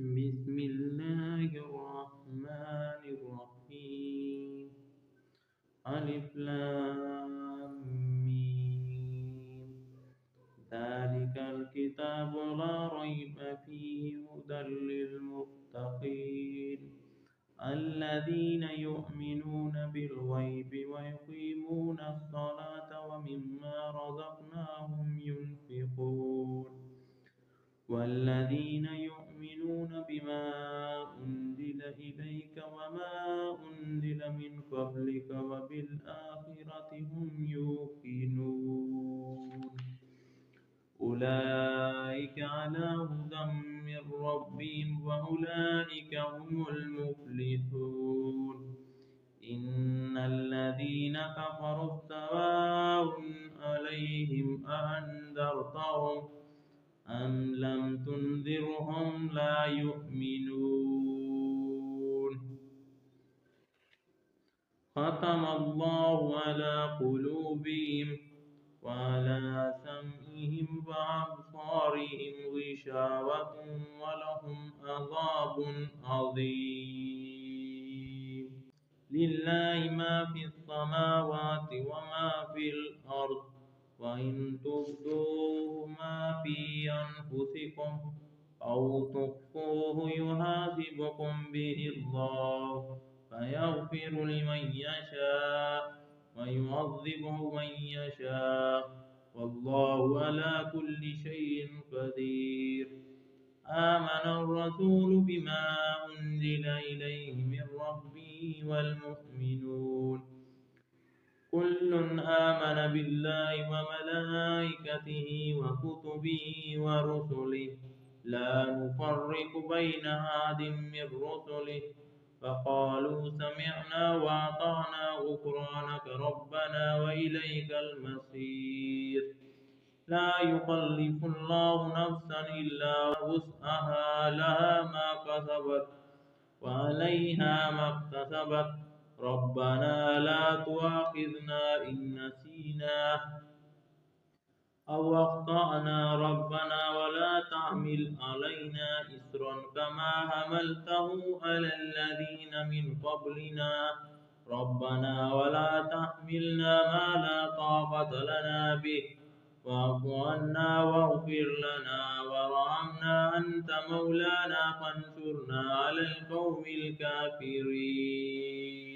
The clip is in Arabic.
بسم الله الرحمن الرحيم. ألف لام ميم. ذلك الكتاب لا ريب فيه هدى للمتقين الذين يؤمنون بالغيب ويقيمون الصلاة ومما رزقناهم ينفقون والذين يؤمنون بما أنزل إليك وما أنزل من قبلك وبالآخرة هم يوقنون أولئك على هدى من ربهم وأولئك هم المفلحون إن الذين كفروا سواء عليهم أأنذرتهم أم لم تنذرهم لا يؤمنون ختم الله على قلوبهم وعلى سمعهم وأبصارهم غشاوة ولهم عذاب عظيم لله ما في السماوات وما في الأرض وإن تبدوا ما في أنفسكم أو تخفوه يحاسبكم به الله فيغفر لمن يشاء ويعذب من يشاء والله على كل شيء قدير آمن الرسول بما أنزل إليه من ربه والمؤمنون كل آمن بالله وملائكته وكتبه ورسله لا نفرق بين أحد من رسله فقالوا سمعنا وأطعنا غفرانك ربنا وإليك المصير لا يكلف الله نفسا إلا وسعها لها ما كسبت وعليها ما اكتسبت ربنا لا تؤاخذنا إن نسينا أو أخطأنا ربنا ولا تحمل علينا إصرا كما حملته على الذين من قبلنا ربنا ولا تحملنا ما لا طاقة لنا به واعف عنا واغفر لنا وارحمنا أنت مولانا فانصرنا على القوم الكافرين